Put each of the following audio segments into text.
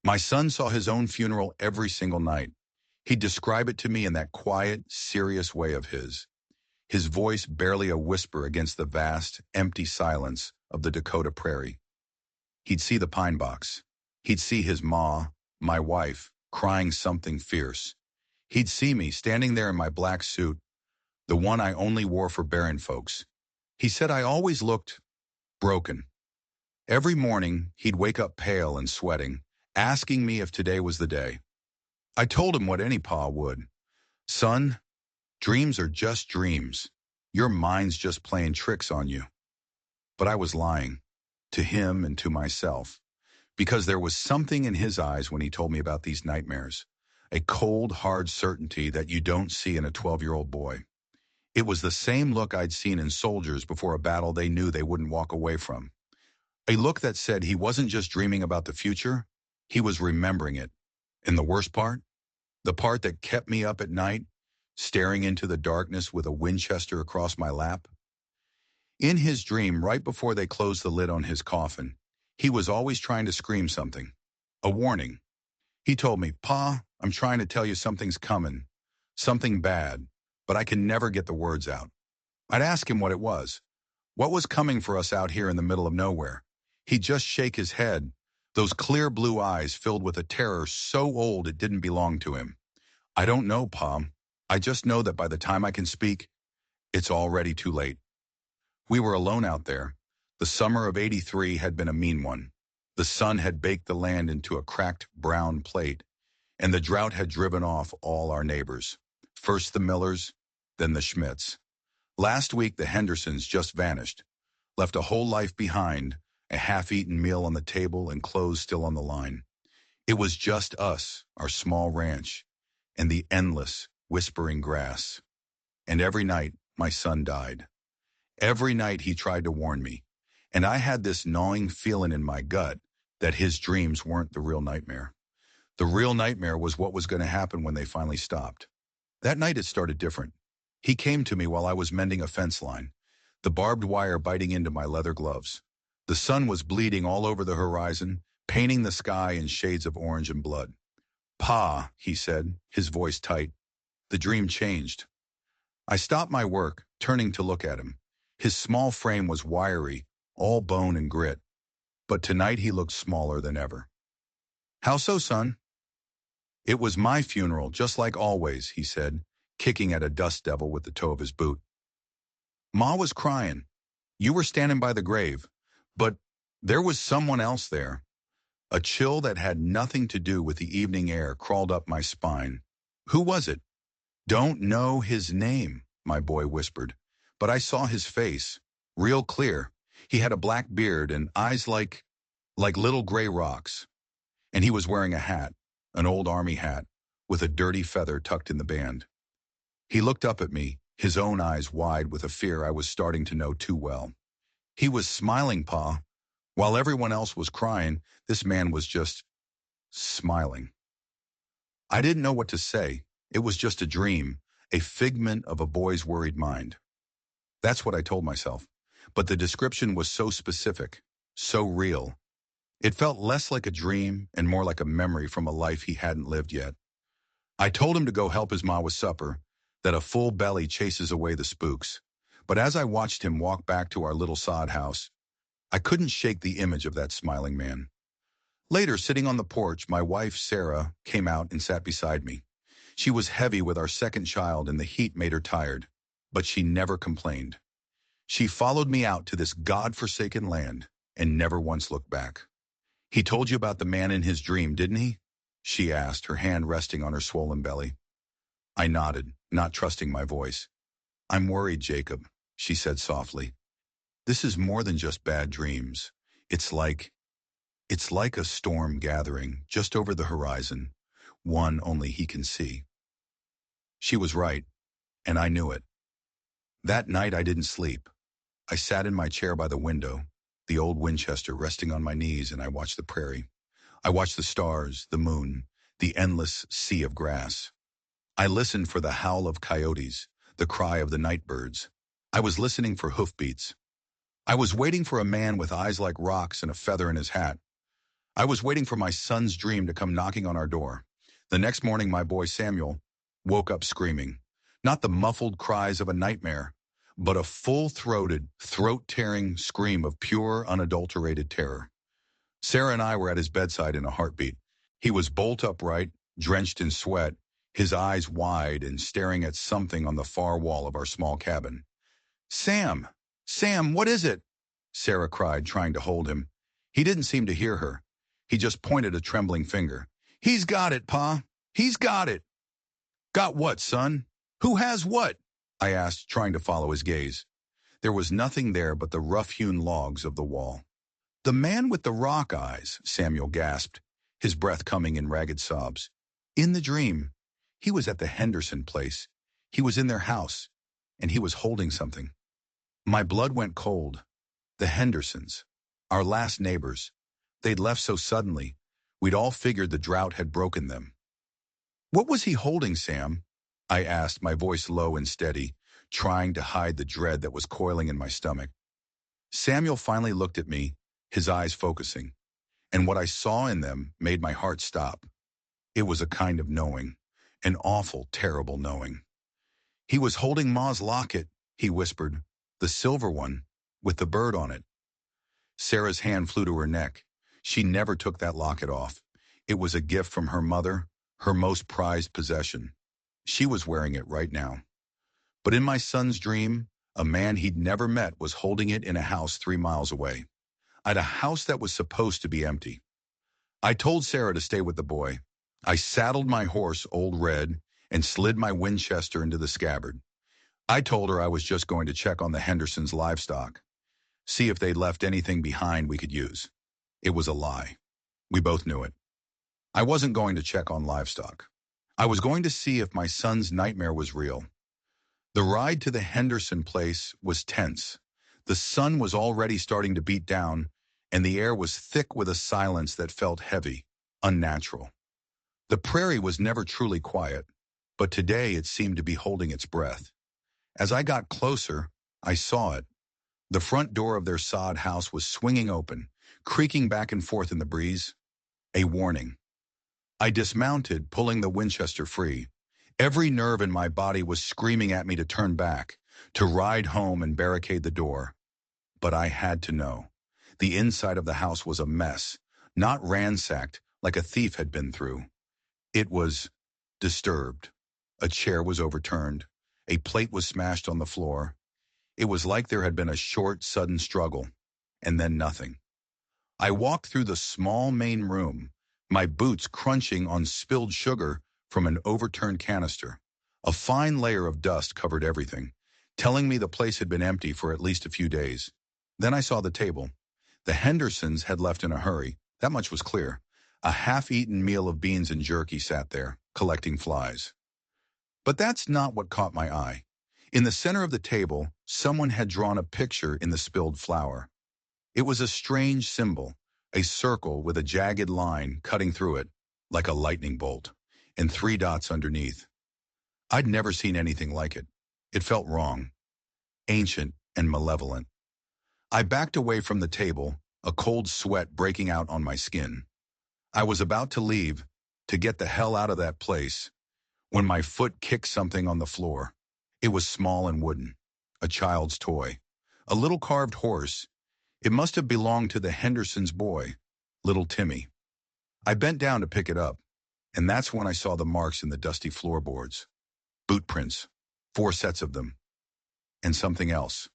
My son saw his own funeral every single night. He'd describe it to me in that quiet, serious way of his voice barely a whisper against the vast, empty silence of the Dakota prairie. He'd see the pine box. He'd see his ma, my wife, crying something fierce. He'd see me standing there in my black suit, the one I only wore for burying folks. He said I always looked broken. Every morning, he'd wake up pale and sweating, asking me if today was the day. I told him what any pa would. Son, dreams are just dreams. Your mind's just playing tricks on you. But I was lying, to him and to myself, because there was something in his eyes when he told me about these nightmares, a cold, hard certainty that you don't see in a 12-year-old boy. It was the same look I'd seen in soldiers before a battle they knew they wouldn't walk away from. A look that said he wasn't just dreaming about the future, he was remembering it. And the worst part? The part that kept me up at night, staring into the darkness with a Winchester across my lap. In his dream, right before they closed the lid on his coffin, he was always trying to scream something. A warning. He told me, Pa, I'm trying to tell you something's coming. Something bad, but I can never get the words out. I'd ask him what it was. What was coming for us out here in the middle of nowhere? He'd just shake his head, those clear blue eyes filled with a terror so old it didn't belong to him. I don't know, Pa. I just know that by the time I can speak, it's already too late. We were alone out there. The summer of '83 had been a mean one. The sun had baked the land into a cracked brown plate, and the drought had driven off all our neighbors. First the Millers, then the Schmidts. Last week the Hendersons just vanished, left a whole life behind, a half-eaten meal on the table and clothes still on the line. It was just us, our small ranch, and the endless, whispering grass. And every night my son died. Every night he tried to warn me, and I had this gnawing feeling in my gut that his dreams weren't the real nightmare. The real nightmare was what was going to happen when they finally stopped. That night it started different. He came to me while I was mending a fence line, the barbed wire biting into my leather gloves. The sun was bleeding all over the horizon, painting the sky in shades of orange and blood. Pa, he said, his voice tight. The dream changed. I stopped my work, turning to look at him. His small frame was wiry, all bone and grit. But tonight he looked smaller than ever. How so, son? It was my funeral, just like always, he said, kicking at a dust devil with the toe of his boot. Ma was crying. You were standing by the grave. But there was someone else there. A chill that had nothing to do with the evening air crawled up my spine. Who was it? Don't know his name, my boy whispered. But I saw his face, real clear. He had a black beard and eyes like little gray rocks. And he was wearing a hat, an old army hat, with a dirty feather tucked in the band. He looked up at me, his own eyes wide with a fear I was starting to know too well. He was smiling, Pa. While everyone else was crying, this man was just smiling. I didn't know what to say. It was just a dream, a figment of a boy's worried mind. That's what I told myself. But the description was so specific, so real. It felt less like a dream and more like a memory from a life he hadn't lived yet. I told him to go help his ma with supper, that a full belly chases away the spooks. But as I watched him walk back to our little sod house, I couldn't shake the image of that smiling man. Later, sitting on the porch, my wife, Sarah, came out and sat beside me. She was heavy with our second child and the heat made her tired, but she never complained. She followed me out to this God-forsaken land and never once looked back. He told you about the man in his dream, didn't he? She asked, her hand resting on her swollen belly. I nodded, not trusting my voice. I'm worried, Jacob, she said softly. This is more than just bad dreams. It's like a storm gathering just over the horizon, one only he can see. She was right, and I knew it. That night I didn't sleep. I sat in my chair by the window, the old Winchester resting on my knees, and I watched the prairie. I watched the stars, the moon, the endless sea of grass. I listened for the howl of coyotes, the cry of the night birds. I was listening for hoofbeats. I was waiting for a man with eyes like rocks and a feather in his hat. I was waiting for my son's dream to come knocking on our door. The next morning, my boy Samuel woke up screaming. Not the muffled cries of a nightmare, but a full-throated, throat-tearing scream of pure, unadulterated terror. Sarah and I were at his bedside in a heartbeat. He was bolt upright, drenched in sweat, his eyes wide and staring at something on the far wall of our small cabin. Sam! Sam, what is it? Sarah cried, trying to hold him. He didn't seem to hear her. He just pointed a trembling finger. He's got it, Pa. He's got it. Got what, son? Who has what? I asked, trying to follow his gaze. There was nothing there but the rough-hewn logs of the wall. The man with the rock eyes, Samuel gasped, his breath coming in ragged sobs. In the dream, he was at the Henderson place. He was in their house, and he was holding something. My blood went cold. The Hendersons, our last neighbors. They'd left so suddenly, we'd all figured the drought had broken them. What was he holding, Sam? I asked, my voice low and steady, trying to hide the dread that was coiling in my stomach. Samuel finally looked at me, his eyes focusing, and what I saw in them made my heart stop. It was a kind of knowing, an awful, terrible knowing. He was holding Ma's locket, he whispered, the silver one, with the bird on it. Sarah's hand flew to her neck. She never took that locket off. It was a gift from her mother, her most prized possession. She was wearing it right now. But in my son's dream, a man he'd never met was holding it in a house 3 miles away. At a house that was supposed to be empty. I told Sarah to stay with the boy. I saddled my horse, Old Red, and slid my Winchester into the scabbard. I told her I was just going to check on the Hendersons' livestock, see if they'd left anything behind we could use. It was a lie. We both knew it. I wasn't going to check on livestock. I was going to see if my son's nightmare was real. The ride to the Henderson place was tense. The sun was already starting to beat down, and the air was thick with a silence that felt heavy, unnatural. The prairie was never truly quiet, but today it seemed to be holding its breath. As I got closer, I saw it. The front door of their sod house was swinging open, creaking back and forth in the breeze. A warning. I dismounted, pulling the Winchester free. Every nerve in my body was screaming at me to turn back, to ride home and barricade the door. But I had to know. The inside of the house was a mess, not ransacked like a thief had been through. It was disturbed. A chair was overturned. A plate was smashed on the floor. It was like there had been a short, sudden struggle, and then nothing. I walked through the small main room, my boots crunching on spilled sugar from an overturned canister. A fine layer of dust covered everything, telling me the place had been empty for at least a few days. Then I saw the table. The Hendersons had left in a hurry, that much was clear. A half-eaten meal of beans and jerky sat there, collecting flies. But that's not what caught my eye. In the center of the table, someone had drawn a picture in the spilled flour. It was a strange symbol, a circle with a jagged line cutting through it, like a lightning bolt, and 3 dots underneath. I'd never seen anything like it. It felt wrong, ancient and malevolent. I backed away from the table, a cold sweat breaking out on my skin. I was about to leave, to get the hell out of that place, when my foot kicked something on the floor. It was small and wooden, a child's toy, a little carved horse. It must have belonged to the Hendersons' boy, little Timmy. I bent down to pick it up, and that's when I saw the marks in the dusty floorboards. Boot prints, 4 sets of them, and something else.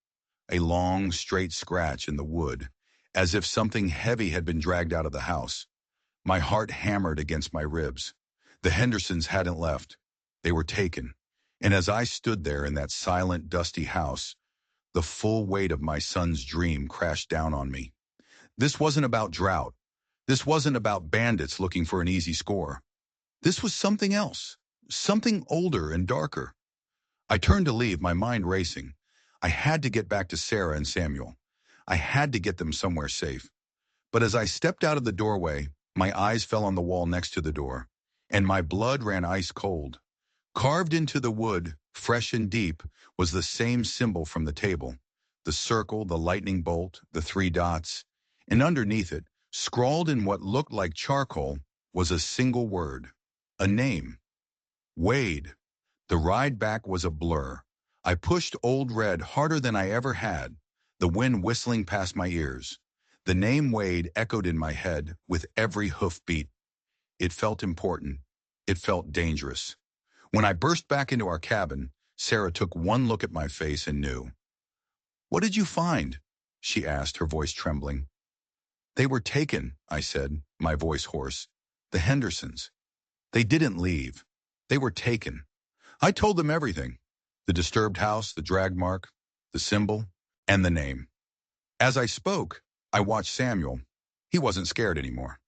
A long, straight scratch in the wood, as if something heavy had been dragged out of the house. My heart hammered against my ribs. The Hendersons hadn't left. They were taken. And as I stood there in that silent, dusty house, the full weight of my son's dream crashed down on me. This wasn't about drought. This wasn't about bandits looking for an easy score. This was something else, something older and darker. I turned to leave, my mind racing. I had to get back to Sarah and Samuel. I had to get them somewhere safe. But as I stepped out of the doorway, my eyes fell on the wall next to the door, and my blood ran ice cold. Carved into the wood, fresh and deep, was the same symbol from the table. The circle, the lightning bolt, the 3 dots, and underneath it, Scrawled in what looked like charcoal was a single word, a name, Wade. The ride back was a blur. I pushed Old Red harder than I ever had, the wind whistling past my ears. The name Wade echoed in my head with every hoofbeat. It felt important. It felt dangerous. When I burst back into our cabin, Sarah took one look at my face and knew. "What did you find?" she asked, her voice trembling. "They were taken," I said, my voice hoarse. "The Hendersons. They didn't leave. They were taken." I told them everything. The disturbed house, the drag mark, the symbol, and the name. As I spoke, I watched Samuel. He wasn't scared anymore.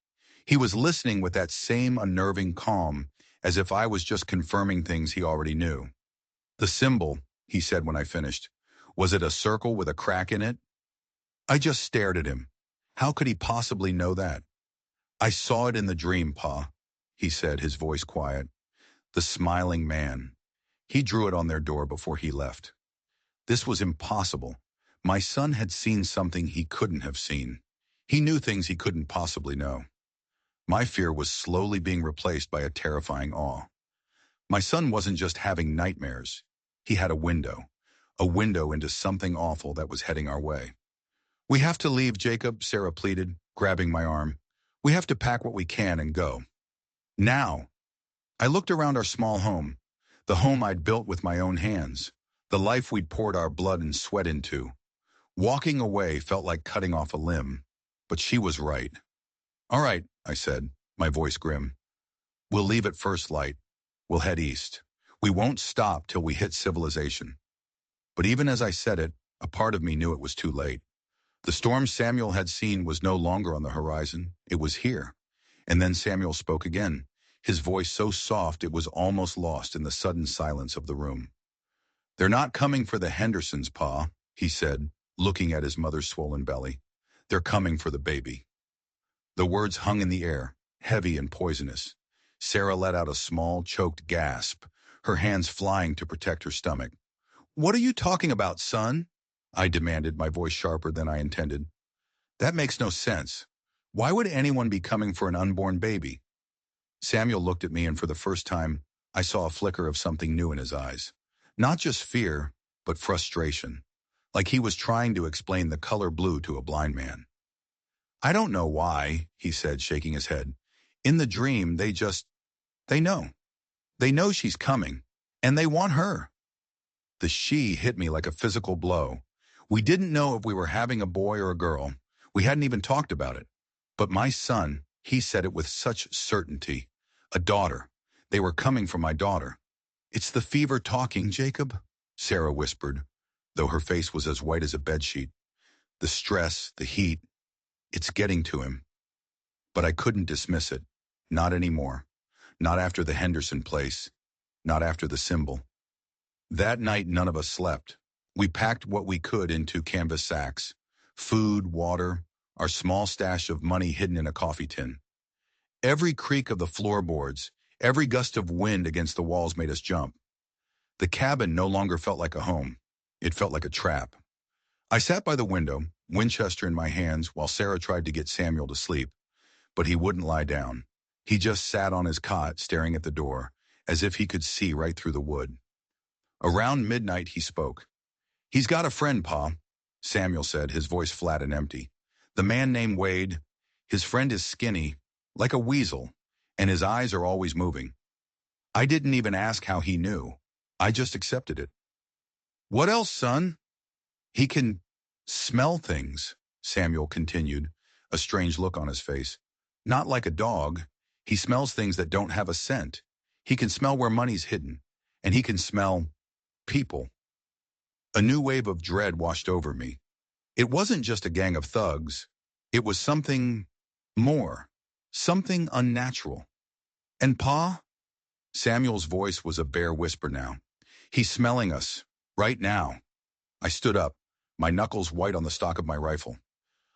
He was listening with that same unnerving calm, as if I was just confirming things he already knew. "The symbol," he said when I finished. "Was it a circle with a crack in it?" I just stared at him. How could he possibly know that? "I saw it in the dream, Pa," he said, his voice quiet. "The smiling man. He drew it on their door before he left." This was impossible. My son had seen something he couldn't have seen. He knew things he couldn't possibly know. My fear was slowly being replaced by a terrifying awe. My son wasn't just having nightmares. He had a window into something awful that was heading our way. "We have to leave, Jacob," Sarah pleaded, grabbing my arm. "We have to pack what we can and go. Now." I looked around our small home, the home I'd built with my own hands, the life we'd poured our blood and sweat into. Walking away felt like cutting off a limb, but she was right. "All right," I said, my voice grim. "We'll leave at first light. We'll head east. We won't stop till we hit civilization." But even as I said it, a part of me knew it was too late. The storm Samuel had seen was no longer on the horizon. It was here. And then Samuel spoke again, his voice so soft it was almost lost in the sudden silence of the room. "They're not coming for the Hendersons, Pa," he said, looking at his mother's swollen belly. "They're coming for the baby." The words hung in the air, heavy and poisonous. Sarah let out a small, choked gasp, her hands flying to protect her stomach. "What are you talking about, son?" I demanded, my voice sharper than I intended. "That makes no sense. Why would anyone be coming for an unborn baby?" Samuel looked at me, and for the first time, I saw a flicker of something new in his eyes. Not just fear, but frustration. Like he was trying to explain the color blue to a blind man. "I don't know why," he said, shaking his head. "In the dream, they know. They know she's coming, and they want her." The "she" hit me like a physical blow. We didn't know if we were having a boy or a girl. We hadn't even talked about it. But my son, he said it with such certainty. A daughter. They were coming for my daughter. "It's the fever talking, Jacob," Sarah whispered, though her face was as white as a bedsheet. "The stress, the heat, it's getting to him." But I couldn't dismiss it. Not anymore. Not after the Henderson place. Not after the symbol. That night, none of us slept. We packed what we could into canvas sacks. Food, water, our small stash of money hidden in a coffee tin. Every creak of the floorboards, every gust of wind against the walls made us jump. The cabin no longer felt like a home. It felt like a trap. I sat by the window, Winchester in my hands, while Sarah tried to get Samuel to sleep. But he wouldn't lie down. He just sat on his cot, staring at the door, as if he could see right through the wood. Around midnight, he spoke. "He's got a friend, Pa," Samuel said, his voice flat and empty. "The man named Wade. His friend is skinny, like a weasel, and his eyes are always moving." I didn't even ask how he knew. I just accepted it. "What else, son?" "He can smell things," Samuel continued, a strange look on his face. "Not like a dog. He smells things that don't have a scent. He can smell where money's hidden, and he can smell people." A new wave of dread washed over me. It wasn't just a gang of thugs. It was something more, something unnatural. "And Pa?" Samuel's voice was a bare whisper now. "He's smelling us, right now." I stood up, my knuckles white on the stock of my rifle.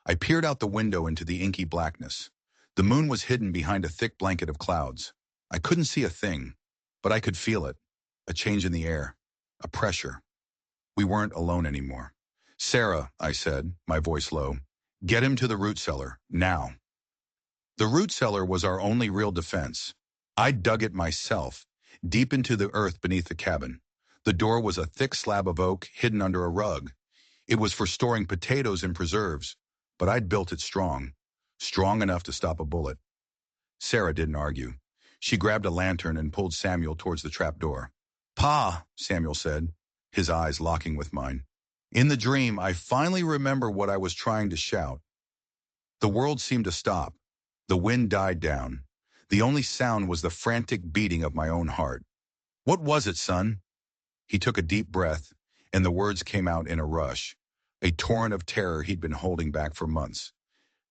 I peered out the window into the inky blackness. The moon was hidden behind a thick blanket of clouds. I couldn't see a thing, but I could feel it. A change in the air, a pressure. We weren't alone anymore. "Sarah," I said, my voice low, "get him to the root cellar, now." The root cellar was our only real defense. I dug it myself, deep into the earth beneath the cabin. The door was a thick slab of oak hidden under a rug. It was for storing potatoes and preserves, but I'd built it strong, strong enough to stop a bullet. Sarah didn't argue. She grabbed a lantern and pulled Samuel towards the trapdoor. "Pa," Samuel said, his eyes locking with mine. In the dream, I finally remember what I was trying to shout. The world seemed to stop. The wind died down. The only sound was the frantic beating of my own heart. "What was it, son?" He took a deep breath, and the words came out in a rush, a torrent of terror he'd been holding back for months.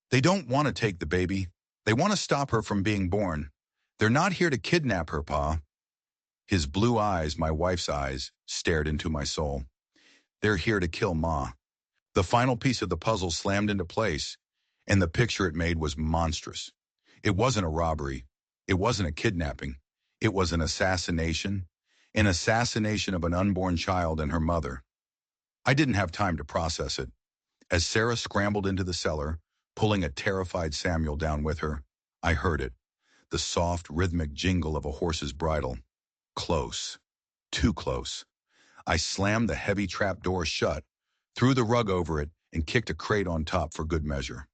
"They don't want to take the baby. They want to stop her from being born. They're not here to kidnap her, Pa." His blue eyes, my wife's eyes, stared into my soul. "They're here to kill Ma." The final piece of the puzzle slammed into place, and the picture it made was monstrous. It wasn't a robbery. It wasn't a kidnapping. It was an assassination of an unborn child and her mother. I didn't have time to process it. As Sarah scrambled into the cellar, pulling a terrified Samuel down with her, I heard it, the soft, rhythmic jingle of a horse's bridle. Close. Too close. I slammed the heavy trap door shut, threw the rug over it, and kicked a crate on top for good measure.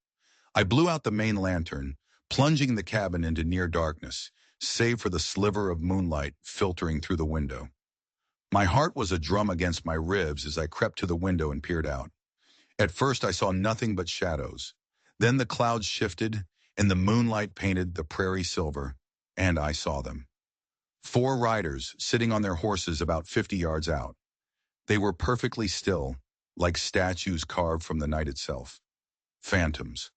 I blew out the main lantern, plunging the cabin into near darkness, save for the sliver of moonlight filtering through the window. My heart was a drum against my ribs as I crept to the window and peered out. At first I saw nothing but shadows. Then the clouds shifted, and the moonlight painted the prairie silver, and I saw them. 4 riders sitting on their horses about 50 yards out. They were perfectly still, like statues carved from the night itself. Phantoms.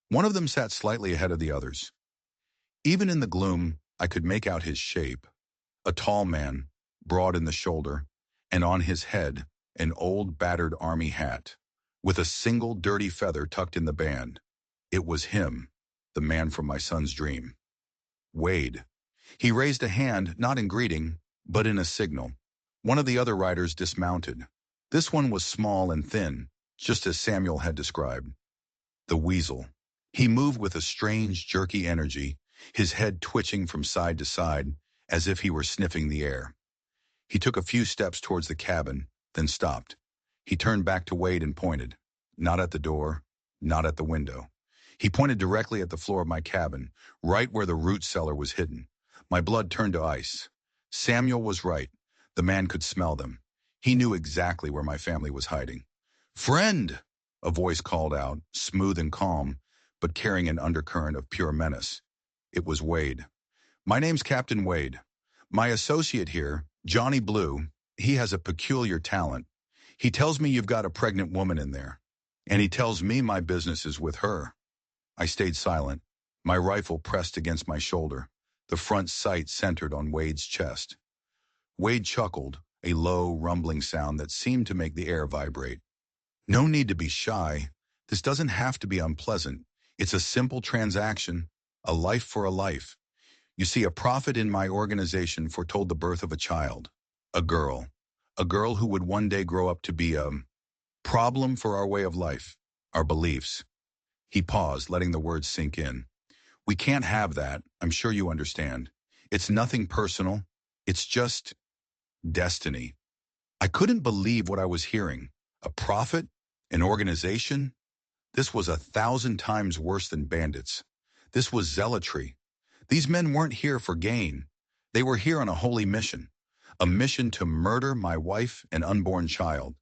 One of them sat slightly ahead of the others. Even in the gloom, I could make out his shape. A tall man, broad in the shoulder, and on his head, an old battered army hat, with a single dirty feather tucked in the band. It was him, the man from my son's dream. Wade. He raised a hand, not in greeting, but in a signal. One of the other riders dismounted. This one was small and thin, just as Samuel had described. The weasel. He moved with a strange, jerky energy, his head twitching from side to side, as if he were sniffing the air. He took a few steps towards the cabin, then stopped. He turned back to Wade and pointed. Not at the door, not at the window. He pointed directly at the floor of my cabin, right where the root cellar was hidden. My blood turned to ice. Samuel was right. The man could smell them. He knew exactly where my family was hiding. "Friend!" a voice called out, smooth and calm, but carrying an undercurrent of pure menace. It was Wade. "My name's Captain Wade. My associate here, Johnny Blue, he has a peculiar talent. He tells me you've got a pregnant woman in there, and he tells me my business is with her." I stayed silent, my rifle pressed against my shoulder, the front sight centered on Wade's chest. Wade chuckled, a low, rumbling sound that seemed to make the air vibrate. "No need to be shy. This doesn't have to be unpleasant. It's a simple transaction, a life for a life. You see, a prophet in my organization foretold the birth of a child, a girl who would one day grow up to be a problem for our way of life, our beliefs." He paused, letting the words sink in. "We can't have that, I'm sure you understand. It's nothing personal. It's just destiny." I couldn't believe what I was hearing. A prophet? An organization? This was 1,000 times worse than bandits. This was zealotry. These men weren't here for gain. They were here on a holy mission. A mission to murder my wife and unborn child.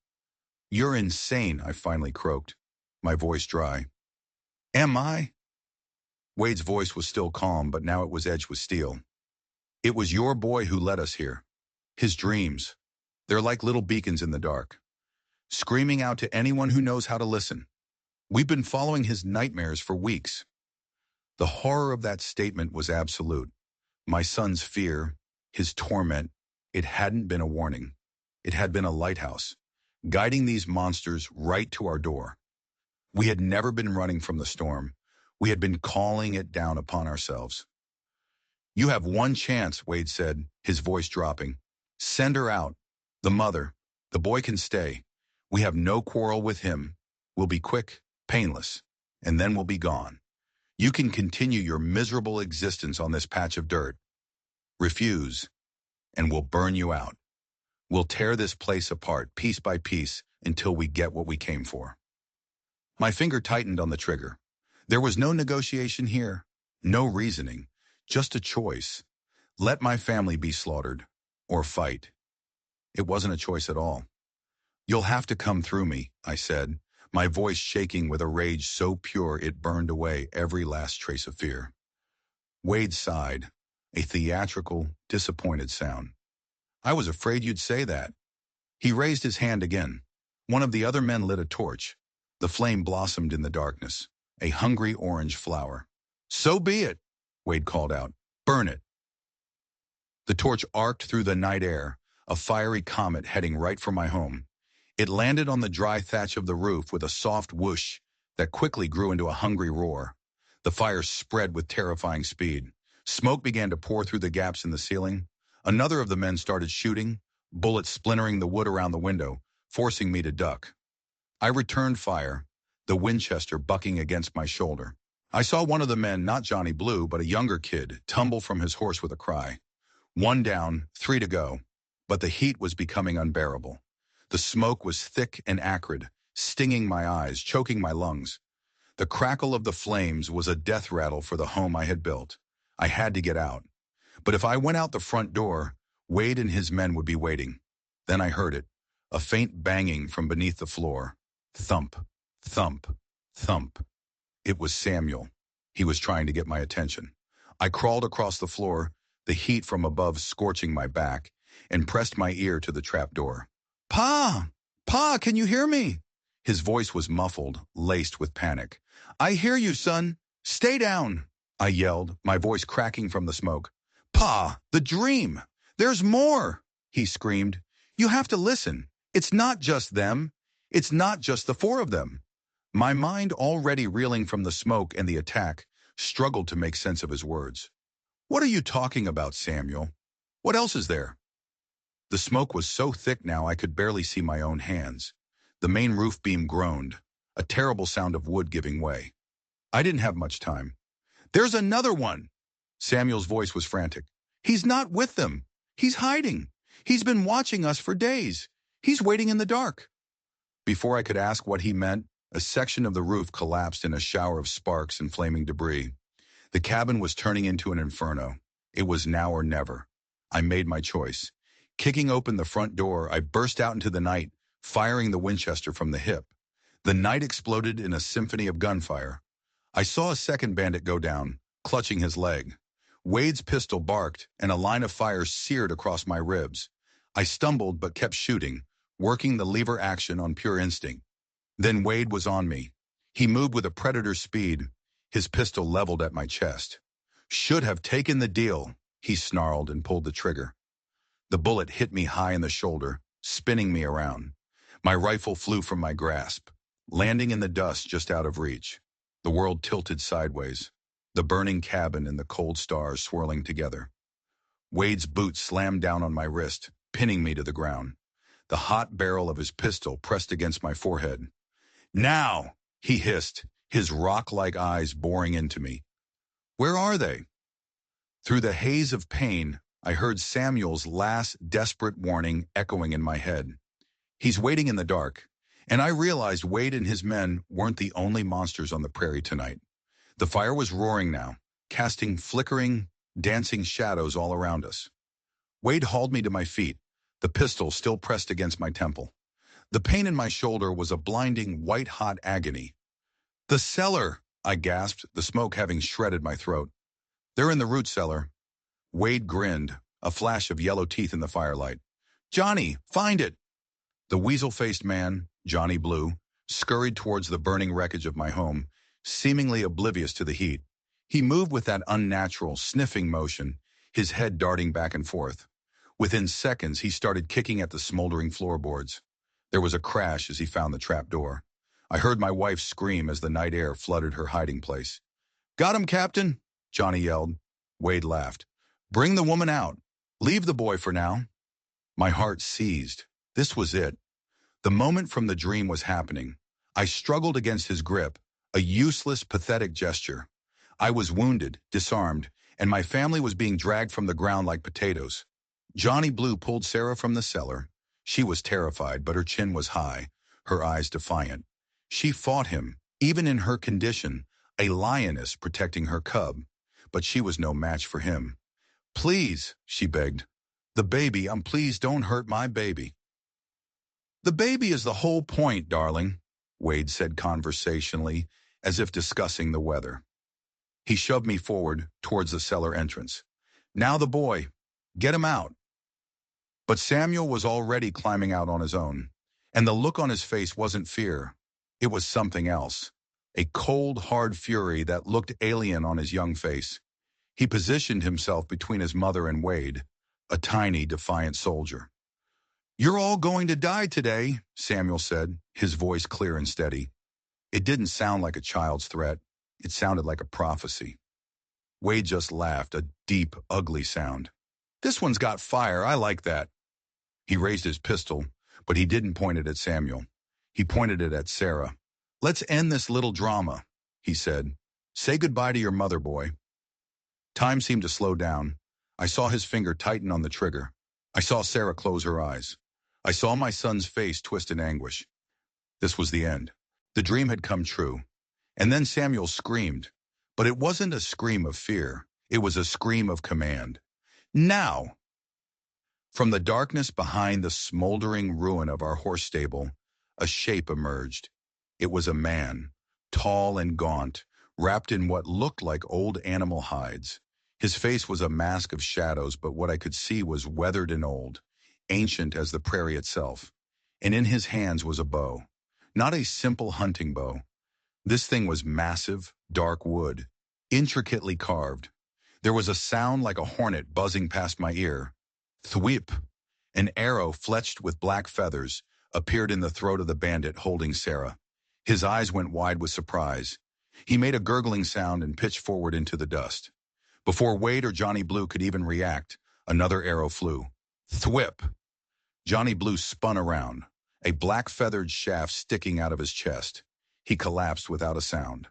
"You're insane," I finally croaked, my voice dry. "Am I?" Wade's voice was still calm, but now it was edged with steel. "It was your boy who led us here. His dreams. They're like little beacons in the dark, screaming out to anyone who knows how to listen. We've been following his nightmares for weeks." The horror of that statement was absolute. My son's fear, his torment, it hadn't been a warning. It had been a lighthouse, guiding these monsters right to our door. We had never been running from the storm. We had been calling it down upon ourselves. "You have one chance," Wade said, his voice dropping. "Send her out. The mother. The boy can stay. We have no quarrel with him. We'll be quick, painless, and then we'll be gone. You can continue your miserable existence on this patch of dirt. Refuse, and we'll burn you out. We'll tear this place apart, piece by piece, until we get what we came for. My finger tightened on the trigger. There was no negotiation here, no reasoning, just a choice. Let my family be slaughtered, or fight. It wasn't a choice at all. You'll have to come through me, I said, my voice shaking with a rage so pure it burned away every last trace of fear. Wade sighed, a theatrical, disappointed sound. I was afraid you'd say that. He raised his hand again. One of the other men lit a torch. The flame blossomed in the darkness, a hungry orange flower. So be it, Wade called out. Burn it. The torch arced through the night air, a fiery comet heading right for my home. It landed on the dry thatch of the roof with a soft whoosh that quickly grew into a hungry roar. The fire spread with terrifying speed. Smoke began to pour through the gaps in the ceiling. Another of the men started shooting, bullets splintering the wood around the window, forcing me to duck. I returned fire, the Winchester bucking against my shoulder. I saw one of the men, not Johnny Blue, but a younger kid, tumble from his horse with a cry. One down, 3 to go. But the heat was becoming unbearable. The smoke was thick and acrid, stinging my eyes, choking my lungs. The crackle of the flames was a death rattle for the home I had built. I had to get out. But if I went out the front door, Wade and his men would be waiting. Then I heard it, a faint banging from beneath the floor. Thump, thump, thump. It was Samuel. He was trying to get my attention. I crawled across the floor, the heat from above scorching my back, and pressed my ear to the trapdoor. Pa! Pa, can you hear me? His voice was muffled, laced with panic. I hear you, son. Stay down, I yelled, my voice cracking from the smoke. Pa, the dream! There's more, he screamed. You have to listen. It's not just them. It's not just the 4 of them. My mind, already reeling from the smoke and the attack, struggled to make sense of his words. What are you talking about, Samuel? What else is there? The smoke was so thick now I could barely see my own hands. The main roof beam groaned, a terrible sound of wood giving way. I didn't have much time. There's another one! Samuel's voice was frantic. He's not with them. He's hiding. He's been watching us for days. He's waiting in the dark. Before I could ask what he meant, a section of the roof collapsed in a shower of sparks and flaming debris. The cabin was turning into an inferno. It was now or never. I made my choice. Kicking open the front door, I burst out into the night, firing the Winchester from the hip. The night exploded in a symphony of gunfire. I saw a second bandit go down, clutching his leg. Wade's pistol barked, and a line of fire seared across my ribs. I stumbled but kept shooting, working the lever action on pure instinct. Then Wade was on me. He moved with a predator's speed, his pistol leveled at my chest. Should have taken the deal, he snarled and pulled the trigger. The bullet hit me high in the shoulder, spinning me around. My rifle flew from my grasp, landing in the dust just out of reach. The world tilted sideways, the burning cabin and the cold stars swirling together. Wade's boot slammed down on my wrist, pinning me to the ground. The hot barrel of his pistol pressed against my forehead. Now, he hissed, his rock-like eyes boring into me. Where are they? Through the haze of pain, I heard Samuel's last desperate warning echoing in my head. He's waiting in the dark, and I realized Wade and his men weren't the only monsters on the prairie tonight. The fire was roaring now, casting flickering, dancing shadows all around us. Wade hauled me to my feet, the pistol still pressed against my temple. The pain in my shoulder was a blinding, white-hot agony. The cellar, I gasped, the smoke having shredded my throat. They're in the root cellar. Wade grinned, a flash of yellow teeth in the firelight. Johnny, find it! The weasel-faced man, Johnny Blue, scurried towards the burning wreckage of my home, seemingly oblivious to the heat. He moved with that unnatural, sniffing motion, his head darting back and forth. Within seconds, he started kicking at the smoldering floorboards. There was a crash as he found the trapdoor. I heard my wife scream as the night air flooded her hiding place. Got him, Captain, Johnny yelled. Wade laughed. Bring the woman out. Leave the boy for now. My heart seized. This was it. The moment from the dream was happening. I struggled against his grip, a useless, pathetic gesture. I was wounded, disarmed, and my family was being dragged from the ground like potatoes. Johnny Blue pulled Sarah from the cellar. She was terrified, but her chin was high, her eyes defiant. She fought him, even in her condition, a lioness protecting her cub. But she was no match for him. "Please," she begged. "The baby, please don't hurt my baby." "The baby is the whole point, darling," Wade said conversationally, as if discussing the weather. He shoved me forward towards the cellar entrance. "Now the boy. Get him out." But Samuel was already climbing out on his own, and the look on his face wasn't fear. It was something else, a cold, hard fury that looked alien on his young face. He positioned himself between his mother and Wade, a tiny, defiant soldier. "You're all going to die today," Samuel said, his voice clear and steady. It didn't sound like a child's threat. It sounded like a prophecy. Wade just laughed, a deep, ugly sound. "This one's got fire. I like that." He raised his pistol, but he didn't point it at Samuel. He pointed it at Sarah. "Let's end this little drama," he said. "Say goodbye to your mother, boy." Time seemed to slow down. I saw his finger tighten on the trigger. I saw Sarah close her eyes. I saw my son's face twist in anguish. This was the end. The dream had come true. And then Samuel screamed. But it wasn't a scream of fear. It was a scream of command. "Now!" From the darkness behind the smoldering ruin of our horse stable, a shape emerged. It was a man, tall and gaunt, wrapped in what looked like old animal hides. His face was a mask of shadows, but what I could see was weathered and old, ancient as the prairie itself. And in his hands was a bow. Not a simple hunting bow. This thing was massive, dark wood, intricately carved. There was a sound like a hornet buzzing past my ear. Thwip! An arrow fletched with black feathers appeared in the throat of the bandit holding Sarah. His eyes went wide with surprise. He made a gurgling sound and pitched forward into the dust. Before Wade or Johnny Blue could even react, another arrow flew. Thwip! Johnny Blue spun around, a black feathered shaft sticking out of his chest. He collapsed without a sound.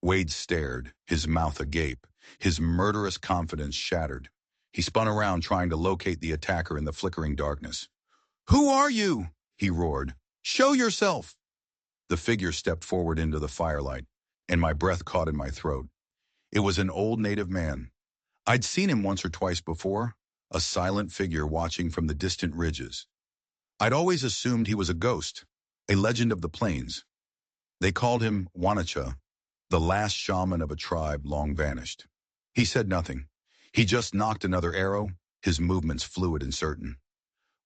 Wade stared, his mouth agape, his murderous confidence shattered. He spun around trying to locate the attacker in the flickering darkness. "Who are you?" he roared. "Show yourself!" The figure stepped forward into the firelight, and my breath caught in my throat. It was an old native man. I'd seen him once or twice before, a silent figure watching from the distant ridges. I'd always assumed he was a ghost, a legend of the plains. They called him Wanacha, the last shaman of a tribe long vanished. He said nothing. He just knocked another arrow, his movements fluid and certain.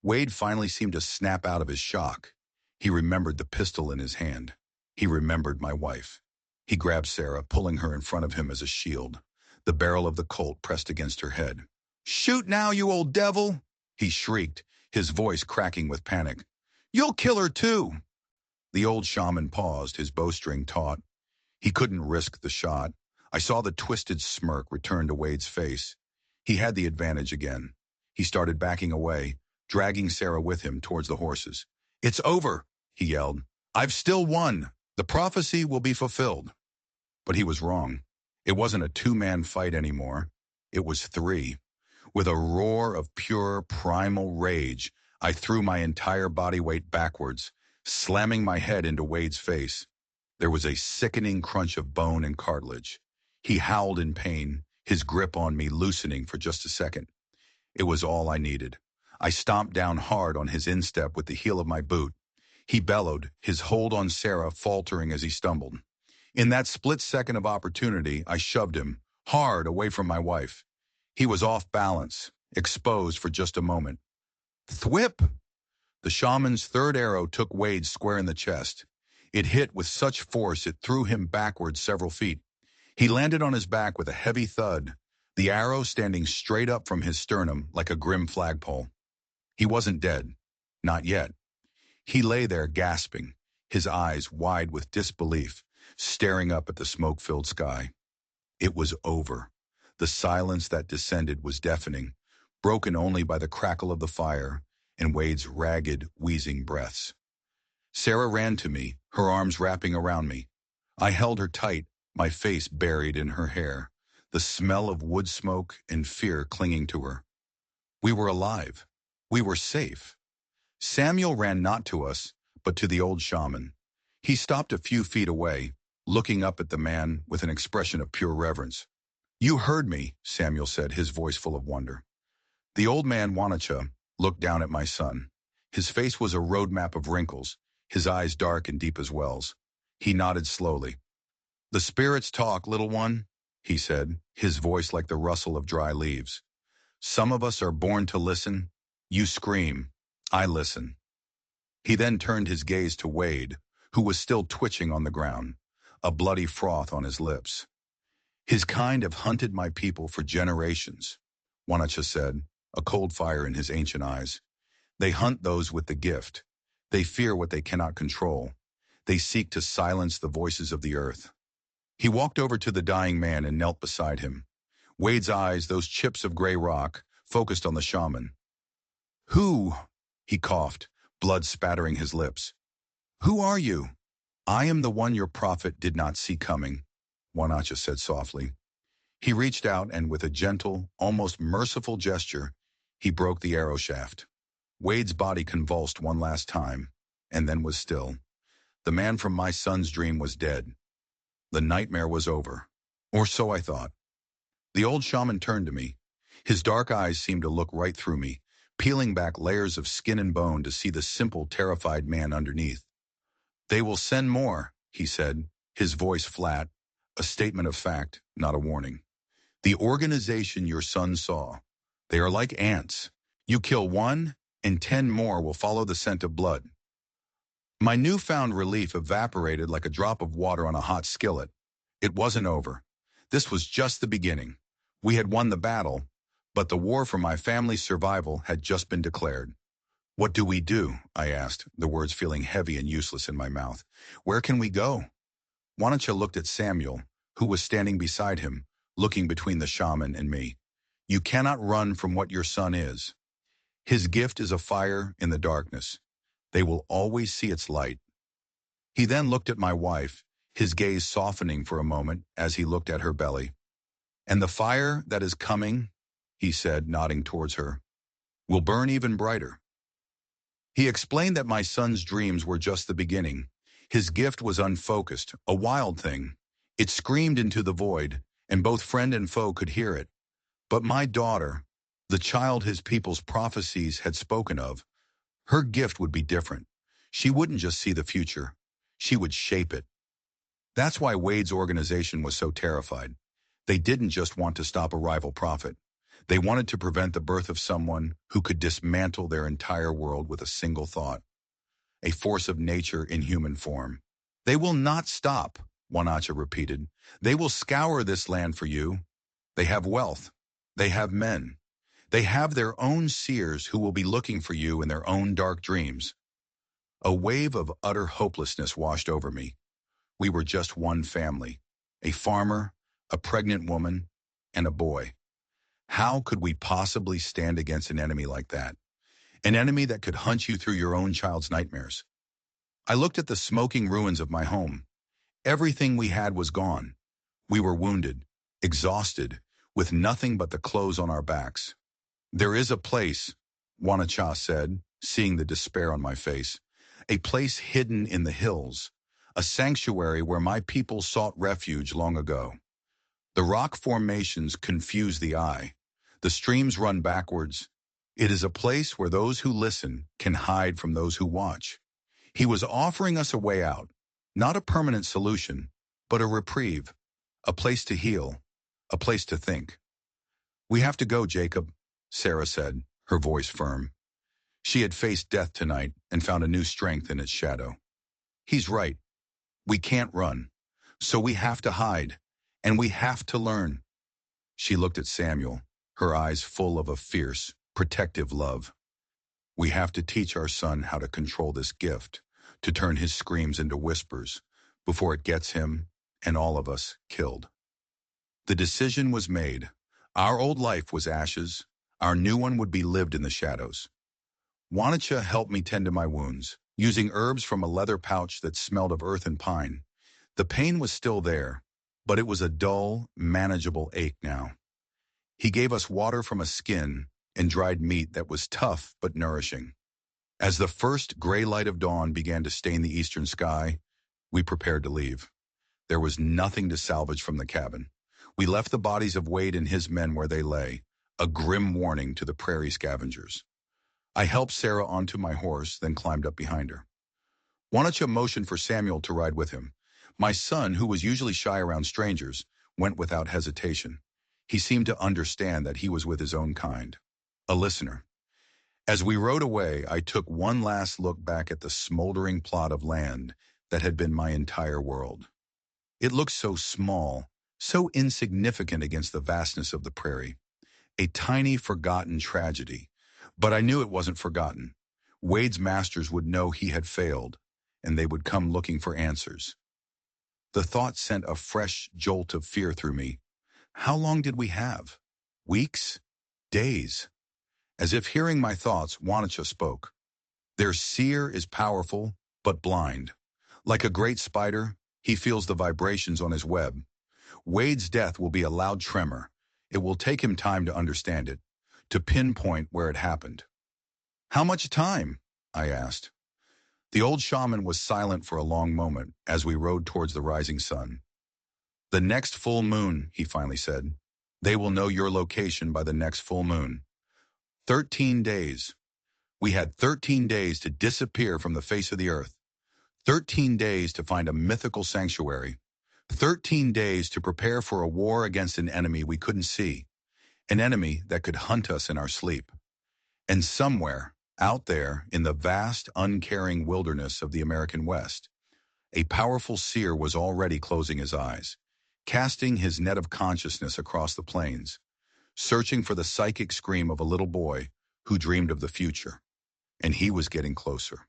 Wade finally seemed to snap out of his shock. He remembered the pistol in his hand. He remembered my wife. He grabbed Sarah, pulling her in front of him as a shield, the barrel of the Colt pressed against her head. "Shoot now, you old devil!" he shrieked, his voice cracking with panic. "You'll kill her too!" The old shaman paused, his bowstring taut. He couldn't risk the shot. I saw the twisted smirk return to Wade's face. He had the advantage again. He started backing away, dragging Sarah with him towards the horses. "It's over," he yelled. "I've still won. The prophecy will be fulfilled." But he was wrong. It wasn't a two-man fight anymore. It was three. With a roar of pure, primal rage, I threw my entire body weight backwards, slamming my head into Wade's face. There was a sickening crunch of bone and cartilage. He howled in pain, his grip on me loosening for just a second. It was all I needed. I stomped down hard on his instep with the heel of my boot. He bellowed, his hold on Sarah faltering as he stumbled. In that split second of opportunity, I shoved him, hard, away from my wife. He was off balance, exposed for just a moment. Thwip! The shaman's third arrow took Wade square in the chest. It hit with such force it threw him backwards several feet. He landed on his back with a heavy thud, the arrow standing straight up from his sternum like a grim flagpole. He wasn't dead. Not yet. He lay there gasping, his eyes wide with disbelief, staring up at the smoke-filled sky. It was over. The silence that descended was deafening, broken only by the crackle of the fire and Wade's ragged, wheezing breaths. Sarah ran to me, her arms wrapping around me. I held her tight, my face buried in her hair, the smell of wood smoke and fear clinging to her. We were alive. We were safe. Samuel ran not to us, but to the old shaman. He stopped a few feet away, looking up at the man with an expression of pure reverence. "You heard me," Samuel said, his voice full of wonder. The old man, Wanacha, looked down at my son. His face was a roadmap of wrinkles, his eyes dark and deep as wells. He nodded slowly. "The spirits talk, little one," he said, his voice like the rustle of dry leaves. "Some of us are born to listen. You scream. I listen." He then turned his gaze to Wade, who was still twitching on the ground, a bloody froth on his lips. "His kind have hunted my people for generations," Wanacha said, a cold fire in his ancient eyes. "They hunt those with the gift. They fear what they cannot control. They seek to silence the voices of the earth." He walked over to the dying man and knelt beside him. Wade's eyes, those chips of gray rock, focused on the shaman. "Who?" he coughed, blood spattering his lips. "Who are you?" "I am the one your prophet did not see coming," Wanacha said softly. He reached out and with a gentle, almost merciful gesture, he broke the arrow shaft. Wade's body convulsed one last time, and then was still. The man from my son's dream was dead. The nightmare was over. Or so I thought. The old shaman turned to me. His dark eyes seemed to look right through me, peeling back layers of skin and bone to see the simple, terrified man underneath. "They will send more," he said, his voice flat, a statement of fact, not a warning. "The organization your son saw. They are like ants. You kill one, and 10 more will follow the scent of blood." My newfound relief evaporated like a drop of water on a hot skillet. It wasn't over. This was just the beginning. We had won the battle, but the war for my family's survival had just been declared. "What do we do?" I asked, the words feeling heavy and useless in my mouth. "Where can we go?" Wanacha looked at Samuel, who was standing beside him, looking between the shaman and me. "You cannot run from what your son is. His gift is a fire in the darkness. They will always see its light." He then looked at my wife, his gaze softening for a moment as he looked at her belly. "And the fire that is coming," he said, nodding towards her, "will burn even brighter." He explained that my son's dreams were just the beginning. His gift was unfocused, a wild thing. It screamed into the void, and both friend and foe could hear it. But my daughter, the child his people's prophecies had spoken of, her gift would be different. She wouldn't just see the future. She would shape it. That's why Wade's organization was so terrified. They didn't just want to stop a rival prophet. They wanted to prevent the birth of someone who could dismantle their entire world with a single thought. A force of nature in human form. "They will not stop," Wanacha repeated. "They will scour this land for you. They have wealth. They have men. They have their own seers who will be looking for you in their own dark dreams." A wave of utter hopelessness washed over me. We were just one family. A farmer, a pregnant woman, and a boy. How could we possibly stand against an enemy like that? An enemy that could hunt you through your own child's nightmares. I looked at the smoking ruins of my home. Everything we had was gone. We were wounded, exhausted, with nothing but the clothes on our backs. "There is a place," Wanacha said, seeing the despair on my face. "A place hidden in the hills. A sanctuary where my people sought refuge long ago. The rock formations confuse the eye. The streams run backwards. It is a place where those who listen can hide from those who watch." He was offering us a way out, not a permanent solution, but a reprieve, a place to heal, a place to think. "We have to go, Jacob," Sarah said, her voice firm. She had faced death tonight and found a new strength in its shadow. "He's right. We can't run. So we have to hide, and we have to learn." She looked at Samuel, her eyes full of a fierce, protective love. "We have to teach our son how to control this gift, to turn his screams into whispers, before it gets him, and all of us, killed." The decision was made. Our old life was ashes. Our new one would be lived in the shadows. Wanacha helped me tend to my wounds, using herbs from a leather pouch that smelled of earth and pine. The pain was still there, but it was a dull, manageable ache now. He gave us water from a skin and dried meat that was tough but nourishing. As the first gray light of dawn began to stain the eastern sky, we prepared to leave. There was nothing to salvage from the cabin. We left the bodies of Wade and his men where they lay, a grim warning to the prairie scavengers. I helped Sarah onto my horse, then climbed up behind her. Wanacha motioned for Samuel to ride with him. My son, who was usually shy around strangers, went without hesitation. He seemed to understand that he was with his own kind, a listener. As we rode away, I took one last look back at the smoldering plot of land that had been my entire world. It looked so small, so insignificant against the vastness of the prairie. A tiny, forgotten tragedy. But I knew it wasn't forgotten. Wade's masters would know he had failed, and they would come looking for answers. The thought sent a fresh jolt of fear through me. How long did we have? Weeks? Days? As if hearing my thoughts, Wanacha spoke. Their seer is powerful, but blind. Like a great spider, he feels the vibrations on his web. Wade's death will be a loud tremor. It will take him time to understand it, to pinpoint where it happened. How much time? I asked. The old shaman was silent for a long moment as we rode towards the rising sun. The next full moon, he finally said. They will know your location by the next full moon. 13 days. We had 13 days to disappear from the face of the earth. 13 days to find a mythical sanctuary. 13 days to prepare for a war against an enemy we couldn't see. An enemy that could hunt us in our sleep. And somewhere, out there, in the vast, uncaring wilderness of the American West, a powerful seer was already closing his eyes, casting his net of consciousness across the plains, searching for the psychic scream of a little boy who dreamed of the future. And he was getting closer.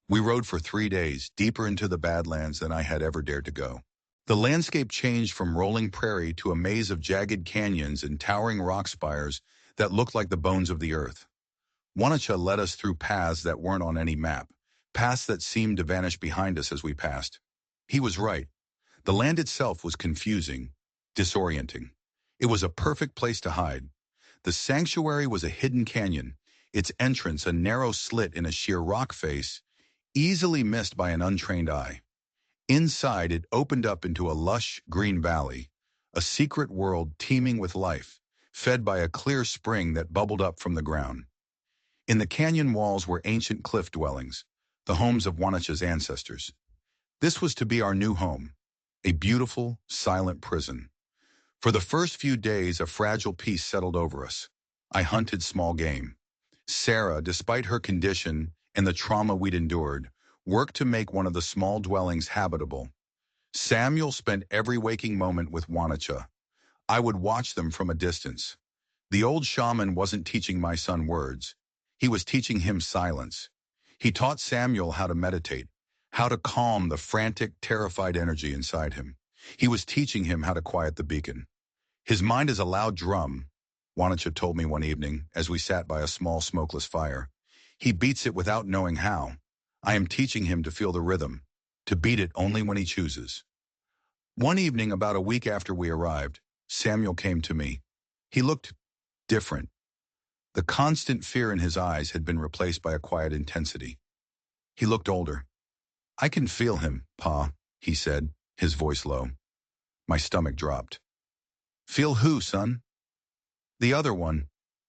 We rode for 3 days, deeper into the Badlands than I had ever dared to go. The landscape changed from rolling prairie to a maze of jagged canyons and towering rock spires that looked like the bones of the earth. Wanacha led us through paths that weren't on any map, paths that seemed to vanish behind us as we passed. He was right. The land itself was confusing, disorienting. It was a perfect place to hide. The sanctuary was a hidden canyon, its entrance a narrow slit in a sheer rock face, easily missed by an untrained eye. Inside, it opened up into a lush, green valley, a secret world teeming with life, fed by a clear spring that bubbled up from the ground. In the canyon walls were ancient cliff dwellings, the homes of Wanacha's ancestors. This was to be our new home, a beautiful, silent prison. For the first few days, a fragile peace settled over us. I hunted small game. Sarah, despite her condition and the trauma we'd endured, worked to make one of the small dwellings habitable. Samuel spent every waking moment with Wanacha. I would watch them from a distance. The old shaman wasn't teaching my son words. He was teaching him silence. He taught Samuel how to meditate, how to calm the frantic, terrified energy inside him. He was teaching him how to quiet the beacon. His mind is a loud drum, Wanacha told me one evening as we sat by a small smokeless fire. He beats it without knowing how. I am teaching him to feel the rhythm, to beat it only when he chooses. One evening, about a week after we arrived, Samuel came to me. He looked different. The constant fear in his eyes had been replaced by a quiet intensity. He looked older. I can feel him, Pa, he said, his voice low. My stomach dropped. Feel who, son? The other one,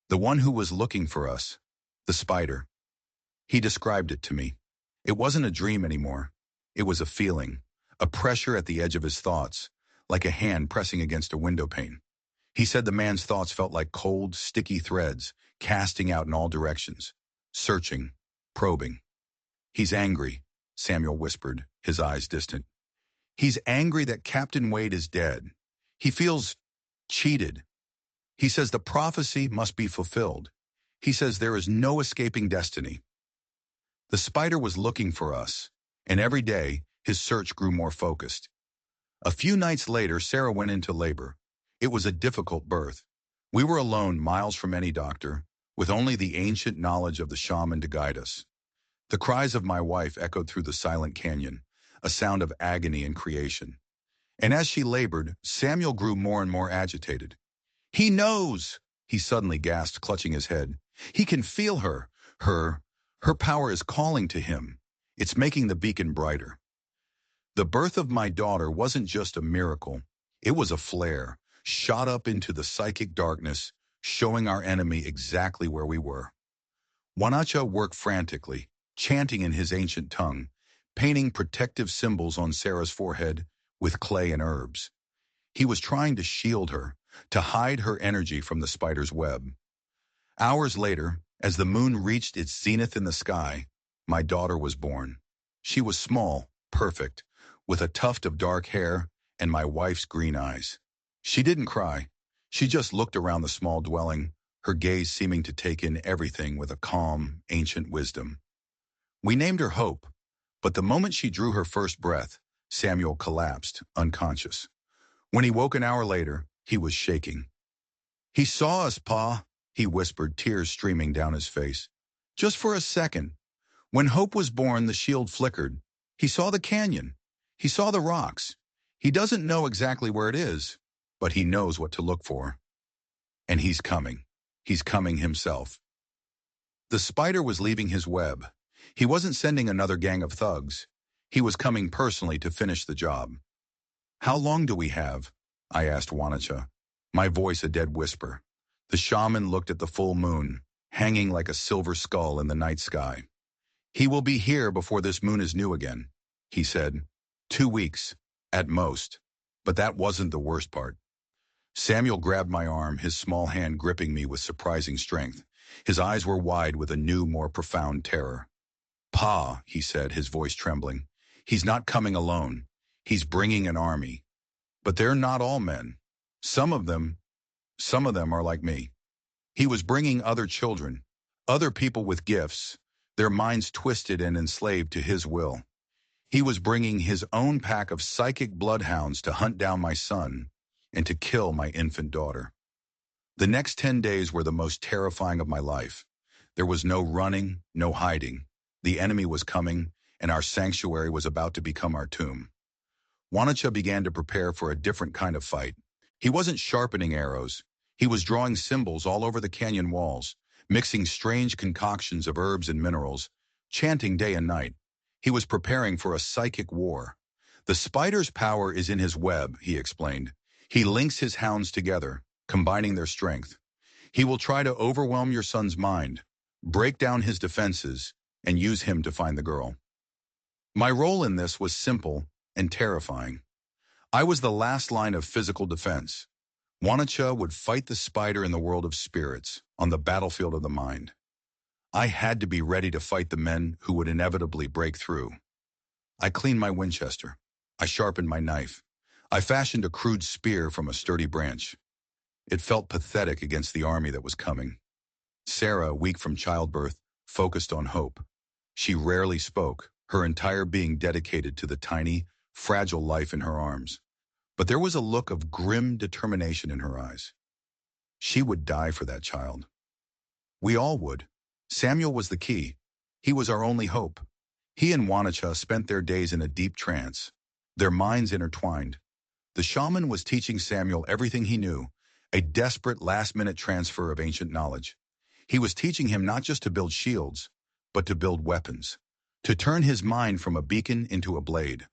the one who was looking for us, the spider. He described it to me. It wasn't a dream anymore. It was a feeling, a pressure at the edge of his thoughts, like a hand pressing against a window pane. He said the man's thoughts felt like cold, sticky threads, casting out in all directions, searching, probing. He's angry, Samuel whispered, his eyes distant. He's angry that Captain Wade is dead. He feels cheated. He says the prophecy must be fulfilled. He says there is no escaping destiny. The spider was looking for us, and every day his search grew more focused. A few nights later, Sarah went into labor. It was a difficult birth. We were alone, miles from any doctor, with only the ancient knowledge of the shaman to guide us. The cries of my wife echoed through the silent canyon, a sound of agony and creation. And as she labored, Samuel grew more and more agitated. "He knows!" he suddenly gasped, clutching his head. "He can feel her. Her, her power is calling to him. It's making the beacon brighter." The birth of my daughter wasn't just a miracle. It was a flare, shot up into the psychic darkness, showing our enemy exactly where we were. Wanacha worked frantically, chanting in his ancient tongue, painting protective symbols on Sarah's forehead with clay and herbs. He was trying to shield her, to hide her energy from the spider's web. Hours later, as the moon reached its zenith in the sky, my daughter was born. She was small, perfect, with a tuft of dark hair and my wife's green eyes. She didn't cry. She just looked around the small dwelling, her gaze seeming to take in everything with a calm, ancient wisdom. We named her Hope, but the moment she drew her first breath, Samuel collapsed, unconscious. When he woke an hour later, he was shaking. "He saw us, Pa," he whispered, tears streaming down his face. "Just for a second. When Hope was born, the shield flickered. He saw the canyon. He saw the rocks. He doesn't know exactly where it is, but he knows what to look for. And he's coming. He's coming himself." The spider was leaving his web. He wasn't sending another gang of thugs. He was coming personally to finish the job. "How long do we have?" I asked Wanacha, my voice a dead whisper. The shaman looked at the full moon, hanging like a silver skull in the night sky. "He will be here before this moon is new again," he said. 2 weeks, at most. But that wasn't the worst part. Samuel grabbed my arm, his small hand gripping me with surprising strength. His eyes were wide with a new, more profound terror. "Pa," he said, his voice trembling. "He's not coming alone. He's bringing an army. But they're not all men. Some of them are like me." He was bringing other children, other people with gifts, their minds twisted and enslaved to his will. He was bringing his own pack of psychic bloodhounds to hunt down my son and to kill my infant daughter. The next 10 days were the most terrifying of my life. There was no running, no hiding. The enemy was coming, and our sanctuary was about to become our tomb. Wanacha began to prepare for a different kind of fight. He wasn't sharpening arrows. He was drawing symbols all over the canyon walls, mixing strange concoctions of herbs and minerals, chanting day and night. He was preparing for a psychic war. "The spider's power is in his web," he explained. "He links his hounds together, combining their strength. He will try to overwhelm your son's mind, break down his defenses, and use him to find the girl." My role in this was simple and terrifying. I was the last line of physical defense. Wanacha would fight the spider in the world of spirits, on the battlefield of the mind. I had to be ready to fight the men who would inevitably break through. I cleaned my Winchester. I sharpened my knife. I fashioned a crude spear from a sturdy branch. It felt pathetic against the army that was coming. Sarah, weak from childbirth, focused on hope. She rarely spoke, her entire being dedicated to the tiny, fragile life in her arms. But there was a look of grim determination in her eyes. She would die for that child. We all would. Samuel was the key. He was our only hope. He and Wanacha spent their days in a deep trance, their minds intertwined. The shaman was teaching Samuel everything he knew, a desperate last-minute transfer of ancient knowledge. He was teaching him not just to build shields, but to build weapons, to turn his mind from a beacon into a blade.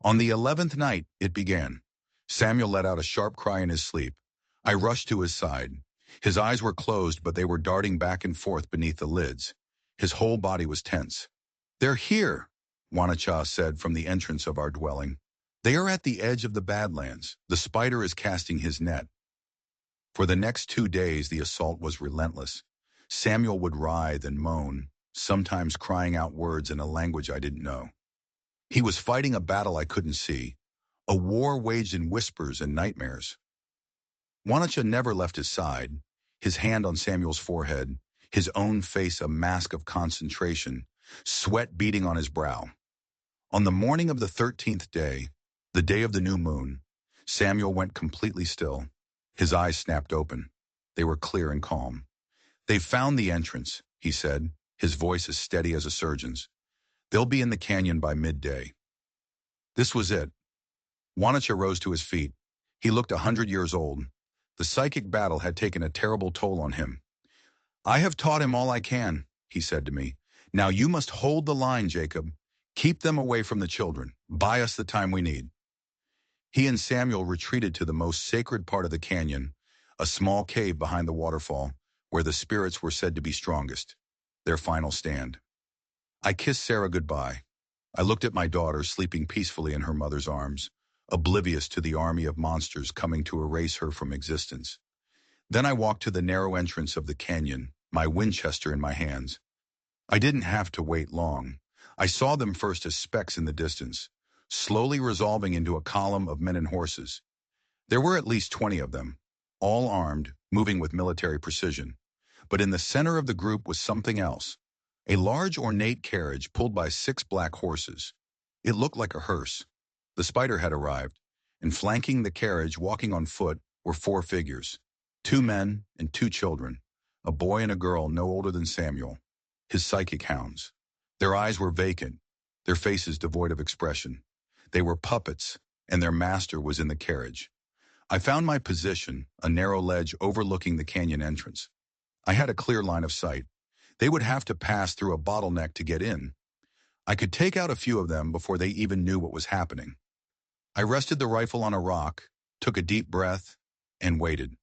On the 11th night, it began. Samuel let out a sharp cry in his sleep. I rushed to his side. His eyes were closed, but they were darting back and forth beneath the lids. His whole body was tense. "They're here," Wanacha said from the entrance of our dwelling. "They are at the edge of the Badlands. The spider is casting his net." For the next 2 days, the assault was relentless. Samuel would writhe and moan, sometimes crying out words in a language I didn't know. He was fighting a battle I couldn't see, a war waged in whispers and nightmares. Wanacha never left his side, his hand on Samuel's forehead, his own face a mask of concentration, sweat beading on his brow. On the morning of the 13th day, the day of the new moon, Samuel went completely still. His eyes snapped open. They were clear and calm. "They've found the entrance," he said, his voice as steady as a surgeon's. "They'll be in the canyon by midday." This was it. Wanacha rose to his feet. He looked 100 years old. The psychic battle had taken a terrible toll on him. I have taught him all I can, he said to me. Now you must hold the line, Jacob. Keep them away from the children. Buy us the time we need. He and Samuel retreated to the most sacred part of the canyon, a small cave behind the waterfall, where the spirits were said to be strongest. Their final stand. I kissed Sarah goodbye. I looked at my daughter sleeping peacefully in her mother's arms, oblivious to the army of monsters coming to erase her from existence. Then I walked to the narrow entrance of the canyon, my Winchester in my hands. I didn't have to wait long. I saw them first as specks in the distance, slowly resolving into a column of men and horses. There were at least 20 of them, all armed, moving with military precision. But in the center of the group was something else. A large ornate carriage pulled by 6 black horses. It looked like a hearse. The spider had arrived, and flanking the carriage, walking on foot, were 4 figures. 2 men and 2 children, a boy and a girl no older than Samuel, his psychic hounds. Their eyes were vacant, their faces devoid of expression. They were puppets, and their master was in the carriage. I found my position, a narrow ledge overlooking the canyon entrance. I had a clear line of sight. They would have to pass through a bottleneck to get in. I could take out a few of them before they even knew what was happening. I rested the rifle on a rock, took a deep breath, and waited.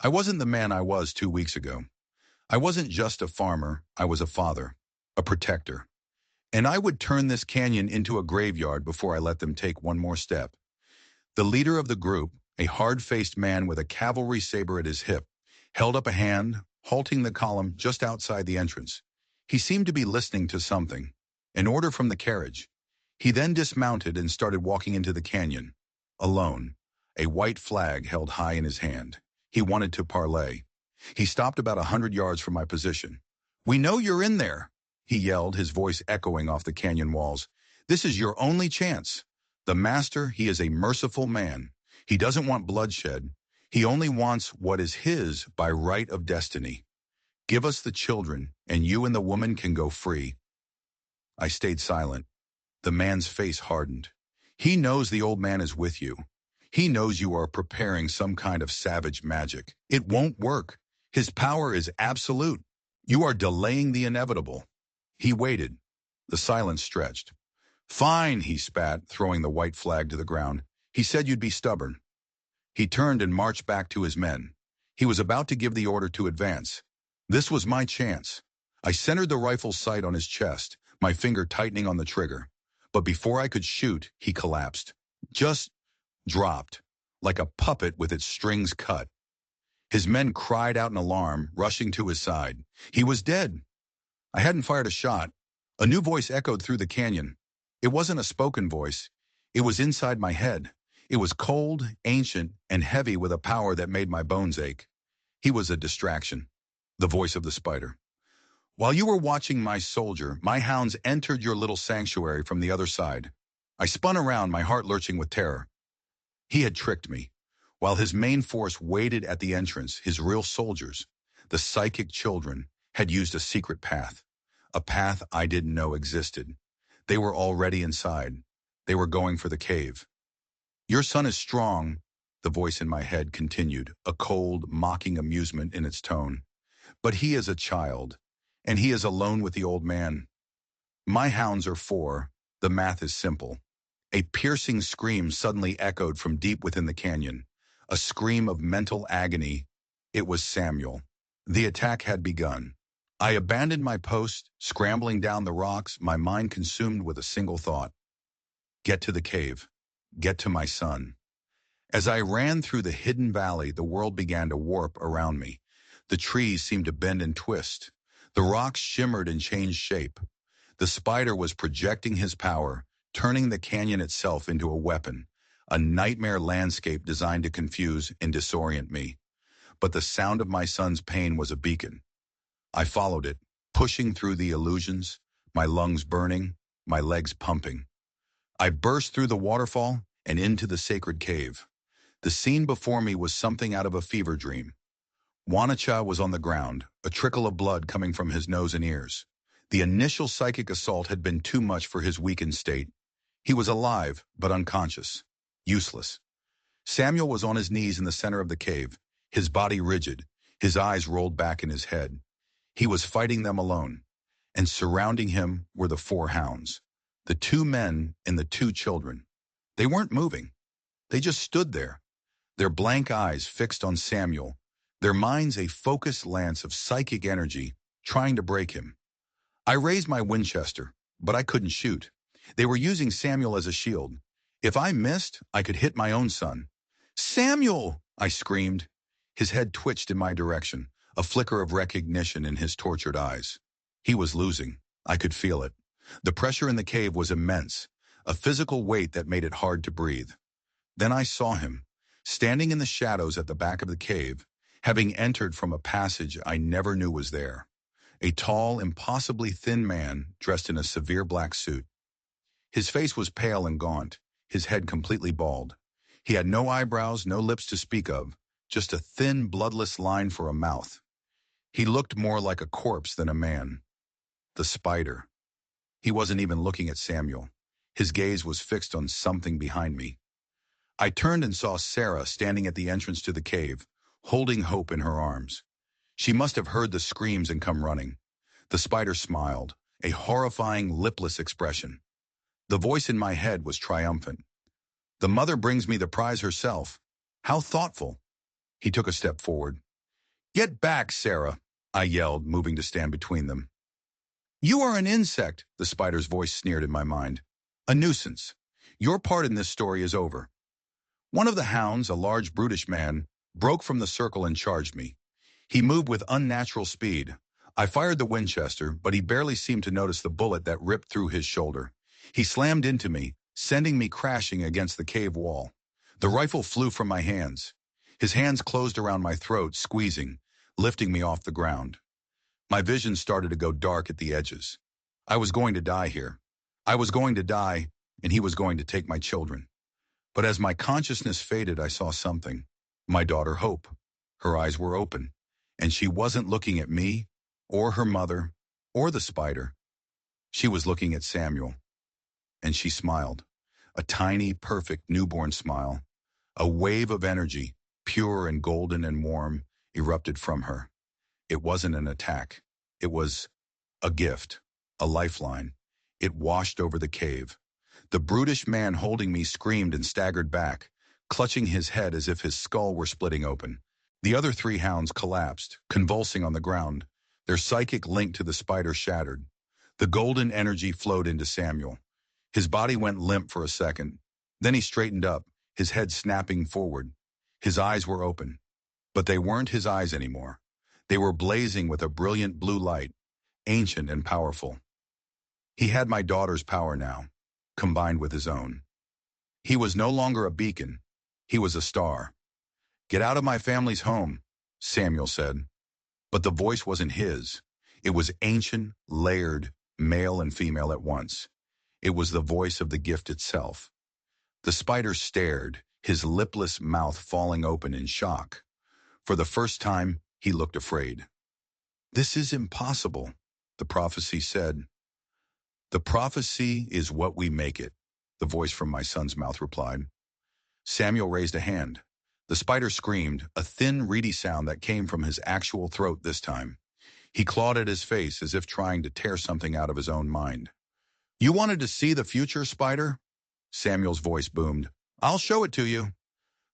I wasn't the man I was 2 weeks ago. I wasn't just a farmer, I was a father, a protector. And I would turn this canyon into a graveyard before I let them take one more step. The leader of the group, a hard-faced man with a cavalry saber at his hip, held up a hand, halting the column just outside the entrance. He seemed to be listening to something, an order from the carriage. He then dismounted and started walking into the canyon, alone, a white flag held high in his hand. He wanted to parley. He stopped about 100 yards from my position. "We know you're in there," he yelled, his voice echoing off the canyon walls. "This is your only chance. The master, he is a merciful man. He doesn't want bloodshed. He only wants what is his by right of destiny. Give us the children, and you and the woman can go free." I stayed silent. The man's face hardened. "He knows the old man is with you. He knows you are preparing some kind of savage magic. It won't work. His power is absolute. You are delaying the inevitable." He waited. The silence stretched. "Fine," he spat, throwing the white flag to the ground. "He said you'd be stubborn." He turned and marched back to his men. He was about to give the order to advance. This was my chance. I centered the rifle's sight on his chest, my finger tightening on the trigger. But before I could shoot, he collapsed. Just dropped, like a puppet with its strings cut. His men cried out in alarm, rushing to his side. He was dead. I hadn't fired a shot. A new voice echoed through the canyon. It wasn't a spoken voice. It was inside my head. It was cold, ancient, and heavy with a power that made my bones ache. He was a distraction. The voice of the spider. "While you were watching my soldier, my hounds entered your little sanctuary from the other side." I spun around, my heart lurching with terror. He had tricked me. While his main force waited at the entrance, his real soldiers, the psychic children, had used a secret path. A path I didn't know existed. They were already inside. They were going for the cave. "Your son is strong," the voice in my head continued, a cold, mocking amusement in its tone. "But he is a child, and he is alone with the old man. My hounds are 4. The math is simple." A piercing scream suddenly echoed from deep within the canyon, a scream of mental agony. It was Samuel. The attack had begun. I abandoned my post, scrambling down the rocks, my mind consumed with a single thought. Get to the cave. Get to my son. As I ran through the hidden valley, the world began to warp around me. The trees seemed to bend and twist. The rocks shimmered and changed shape. The spider was projecting his power, turning the canyon itself into a weapon, a nightmare landscape designed to confuse and disorient me. But the sound of my son's pain was a beacon. I followed it, pushing through the illusions, my lungs burning, my legs pumping. I burst through the waterfall and into the sacred cave. The scene before me was something out of a fever dream. Wanacha was on the ground, a trickle of blood coming from his nose and ears. The initial psychic assault had been too much for his weakened state. He was alive, but unconscious. Useless. Samuel was on his knees in the center of the cave, his body rigid, his eyes rolled back in his head. He was fighting them alone, and surrounding him were the four hounds, the two men and the two children. They weren't moving. They just stood there, their blank eyes fixed on Samuel, their minds a focused lance of psychic energy trying to break him. I raised my Winchester, but I couldn't shoot. They were using Samuel as a shield. If I missed, I could hit my own son. "Samuel!" I screamed. His head twitched in my direction, a flicker of recognition in his tortured eyes. He was losing. I could feel it. The pressure in the cave was immense, a physical weight that made it hard to breathe. Then I saw him, standing in the shadows at the back of the cave, having entered from a passage I never knew was there. A tall, impossibly thin man dressed in a severe black suit. His face was pale and gaunt, his head completely bald. He had no eyebrows, no lips to speak of, just a thin, bloodless line for a mouth. He looked more like a corpse than a man. The spider. He wasn't even looking at Samuel. His gaze was fixed on something behind me. I turned and saw Sarah standing at the entrance to the cave, holding Hope in her arms. She must have heard the screams and come running. The spider smiled, a horrifying, lipless expression. The voice in my head was triumphant. "The mother brings me the prize herself. How thoughtful." He took a step forward. "Get back, Sarah," I yelled, moving to stand between them. "You are an insect," the spider's voice sneered in my mind. "A nuisance. Your part in this story is over." One of the hounds, a large brutish man, broke from the circle and charged me. He moved with unnatural speed. I fired the Winchester, but he barely seemed to notice the bullet that ripped through his shoulder. He slammed into me, sending me crashing against the cave wall. The rifle flew from my hands. His hands closed around my throat, squeezing, lifting me off the ground. My vision started to go dark at the edges. I was going to die here. I was going to die, and he was going to take my children. But as my consciousness faded, I saw something. My daughter Hope. Her eyes were open, and she wasn't looking at me, or her mother, or the spider. She was looking at Samuel, and she smiled. A tiny, perfect newborn smile. A wave of energy, pure and golden and warm, erupted from her. It wasn't an attack. It was a gift, a lifeline. It washed over the cave. The brutish man holding me screamed and staggered back, clutching his head as if his skull were splitting open. The other three hounds collapsed, convulsing on the ground, their psychic link to the spider shattered. The golden energy flowed into Samuel. His body went limp for a second. Then he straightened up, his head snapping forward. His eyes were open. But they weren't his eyes anymore. They were blazing with a brilliant blue light, ancient and powerful. He had my daughter's power now, combined with his own. He was no longer a beacon. He was a star. "Get out of my family's home," Samuel said. But the voice wasn't his. It was ancient, layered, male and female at once. It was the voice of the gift itself. The spider stared, his lipless mouth falling open in shock. For the first time, he looked afraid. "This is impossible," the prophecy said. "The prophecy is what we make it," the voice from my son's mouth replied. Samuel raised a hand. The spider screamed, a thin, reedy sound that came from his actual throat this time. He clawed at his face as if trying to tear something out of his own mind. "You wanted to see the future, spider?" Samuel's voice boomed. "I'll show it to you."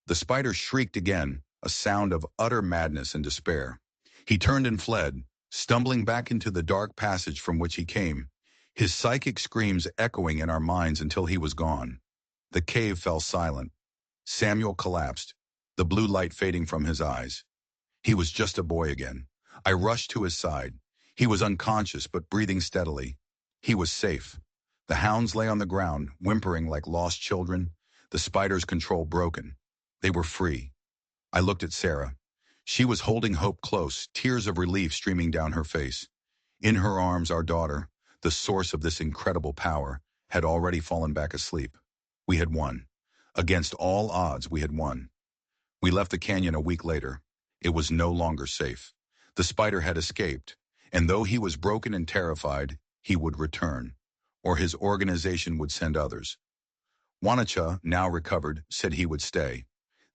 The spider shrieked again, a sound of utter madness and despair. He turned and fled, stumbling back into the dark passage from which he came, his psychic screams echoing in our minds until he was gone. The cave fell silent. Samuel collapsed, the blue light fading from his eyes. He was just a boy again. I rushed to his side. He was unconscious but breathing steadily. He was safe. The hounds lay on the ground, whimpering like lost children, the spider's control broken. They were free. I looked at Sarah. She was holding Hope close, tears of relief streaming down her face. In her arms, our daughter, the source of this incredible power, had already fallen back asleep. We had won. Against all odds, we had won. We left the canyon a week later. It was no longer safe. The spider had escaped, and though he was broken and terrified, he would return, or his organization would send others. Wanacha, now recovered, said he would stay.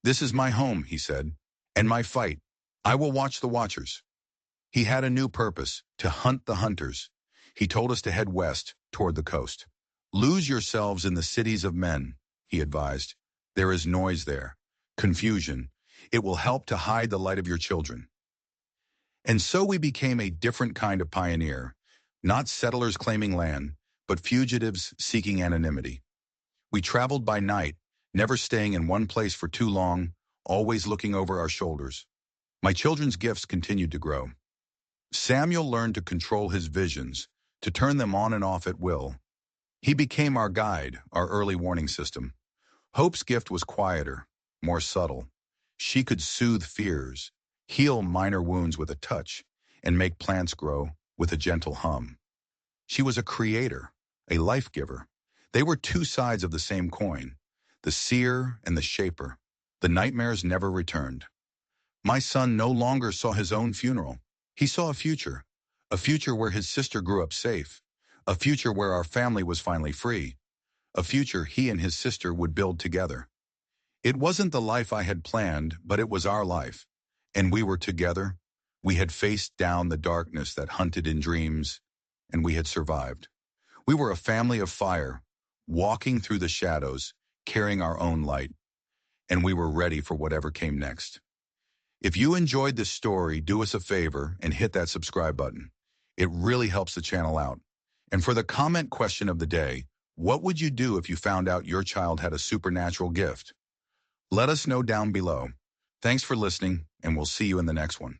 "This is my home," he said, "and my fight. I will watch the watchers." He had a new purpose, to hunt the hunters. He told us to head west, toward the coast. "Lose yourselves in the cities of men," he advised. "There is noise there, confusion. It will help to hide the light of your children." And so we became a different kind of pioneer, not settlers claiming land, but fugitives seeking anonymity. We traveled by night, never staying in one place for too long, always looking over our shoulders. My children's gifts continued to grow. Samuel learned to control his visions, to turn them on and off at will. He became our guide, our early warning system. Hope's gift was quieter, more subtle. She could soothe fears, heal minor wounds with a touch, and make plants grow with a gentle hum. She was a creator, a life giver. They were two sides of the same coin, the seer and the shaper. The nightmares never returned. My son no longer saw his own funeral. He saw a future where his sister grew up safe, a future where our family was finally free, a future he and his sister would build together. It wasn't the life I had planned, but it was our life. And we were together. We had faced down the darkness that hunted in dreams, and we had survived. We were a family of fire, walking through the shadows, carrying our own light, and we were ready for whatever came next. If you enjoyed this story, do us a favor and hit that subscribe button. It really helps the channel out. And for the comment question of the day, what would you do if you found out your child had a supernatural gift? Let us know down below. Thanks for listening, and we'll see you in the next one.